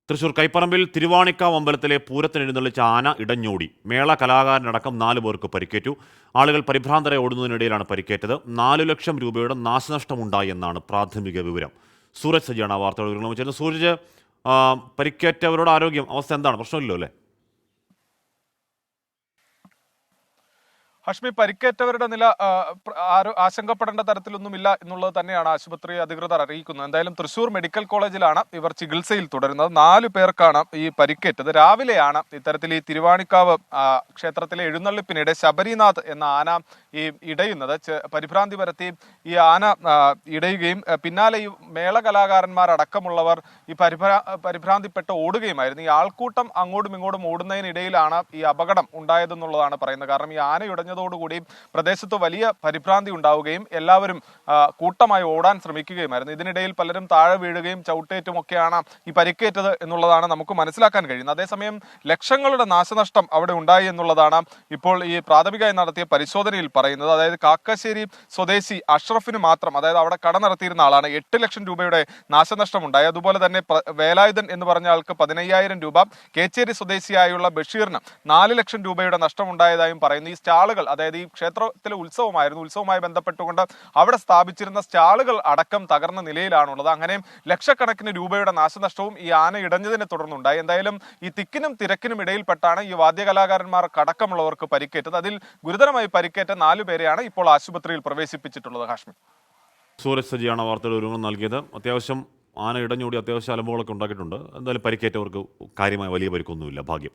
തൃശൂർ കൈപ്പറമ്പിൽ തിരുവാണിക്കാവ് അമ്പലത്തിലെ പൂരത്തിനെഴുന്നള്ളിച്ച ആന ഇടഞ്ഞോടി. മേള കലാകാരനടക്കം 4 പേർക്ക് പരിക്കേറ്റു. ആളുകൾ പരിഭ്രാന്തരെ ഓടുന്നതിനിടയിലാണ് പരിക്കേറ്റത്. 4 ലക്ഷം രൂപയുടെ നാശനഷ്ടമുണ്ടായി എന്നാണ് പ്രാഥമിക വിവരം. സൂരജ് സജിയാണ് വാർത്തകൾ വിവരങ്ങൾ. സൂരജ്, പരിക്കേറ്റവരുടെ അവസ്ഥ എന്താണ്? പ്രശ്നമില്ലല്ലോ അല്ലേ? ഹഷ്മി, പരിക്കേറ്റവരുടെ നില ആശങ്കപ്പെടേണ്ട തരത്തിലൊന്നുമില്ല എന്നുള്ളത് തന്നെയാണ് ആശുപത്രി അധികൃതർ അറിയിക്കുന്നത്. എന്തായാലും തൃശൂർ മെഡിക്കൽ കോളേജിലാണ് ഇവർ ചികിത്സയിൽ തുടരുന്നത്. 4 പേർക്കാണ് ഈ പരിക്കേറ്റത്. രാവിലെയാണ് ഇത്തരത്തിൽ ഈ തിരുവാണിക്കാവ് ക്ഷേത്രത്തിലെ എഴുന്നള്ളിപ്പിനിടെ ശബരിനാഥ് എന്ന ആന ഈ ഇടയുന്നത്. പരിഭ്രാന്തി പരത്തി ഈ ആന ഇടയുകയും പിന്നാലെ ഈ മേള കലാകാരന്മാരടക്കമുള്ളവർ ഈ പരിഭ്രാന്തിപ്പെട്ട് ഓടുകയുമായിരുന്നു. ഈ ആൾക്കൂട്ടം അങ്ങോട്ടും ഇങ്ങോട്ടും ഓടുന്നതിനിടയിലാണ് ഈ അപകടം ഉണ്ടായതെന്നുള്ളതാണ് പറയുന്നത്. കാരണം ഈ ആന ഇടഞ്ഞതോടുകൂടി പ്രദേശത്ത് വലിയ പരിഭ്രാന്തി ഉണ്ടാവുകയും എല്ലാവരും കൂട്ടമായി ഓടാൻ ശ്രമിക്കുകയുമായിരുന്നു. ഇതിനിടയിൽ പലരും താഴെ വീഴുകയും ചവിട്ടേറ്റുമൊക്കെയാണ് ഈ പരിക്കേറ്റത് എന്നുള്ളതാണ് നമുക്ക് മനസ്സിലാക്കാൻ കഴിയുന്നത്. അതേസമയം ലക്ഷങ്ങളുടെ നാശനഷ്ടം അവിടെ ഉണ്ടായി എന്നുള്ളതാണ് ഇപ്പോൾ ഈ പ്രാഥമികമായി നടത്തിയ പരിശോധനയിൽ പറയുന്നത്. അതായത് കാക്കശ്ശേരി സ്വദേശി അഷ്റഫിന് മാത്രം, അതായത് അവിടെ കട നടത്തിയിരുന്ന ആളാണ്, 8 ലക്ഷം രൂപയുടെ നാശനഷ്ടം ഉണ്ടായി. അതുപോലെ തന്നെ വേലായുധൻ എന്ന് പറഞ്ഞ ആൾക്ക് 15,000 രൂപ, കേച്ചേരി സ്വദേശിയായുള്ള ബഷീറിന് 4 ലക്ഷം രൂപയുടെ നഷ്ടമുണ്ടായതായും പറയുന്നു. ഈ സ്റ്റാളുകൾ, അതായത് ഈ ക്ഷേത്രത്തിലെ ഉത്സവമായിരുന്നു, ഉത്സവവുമായി ബന്ധപ്പെട്ടുകൊണ്ട് അവിടെ സ്ഥാപിച്ചിരുന്ന സ്റ്റാളുകൾ അടക്കം തകർന്ന നിലയിലാണുള്ളത്. അങ്ങനെ ലക്ഷക്കണക്കിന് രൂപയുടെ നാശനഷ്ടവും ഈ ആന ഇടഞ്ഞതിനെ തുടർന്നുണ്ടായി. എന്തായാലും ഈ തിക്കിനും തിരക്കിനും ഇടയിൽപ്പെട്ടാണ് ഈ വാദ്യകലാകാരന്മാർക്കടക്കമുള്ളവർക്ക് പരിക്കേറ്റത്. അതിൽ ഗുരുതരമായി പരിക്കേറ്റ 4 പേരെയാണ് ഇപ്പോൾ ആശുപത്രിയിൽ പ്രവേശിപ്പിച്ചിട്ടുള്ളത്. ഹാഷ്മി, സൂരജ് സജിയാണ് വാർത്തകൾ വിവരങ്ങൾ നൽകിയത്. അത്യാവശ്യം ആന ഇടഞ്ഞോടി അത്യാവശ്യം അലമ്പുകളൊക്കെ ഉണ്ടാക്കിയിട്ടുണ്ട്. എന്തായാലും പരിക്കേറ്റവർക്ക് കാര്യമായ വലിയ പരിക്കൊന്നുമില്ല. ഭാഗ്യം.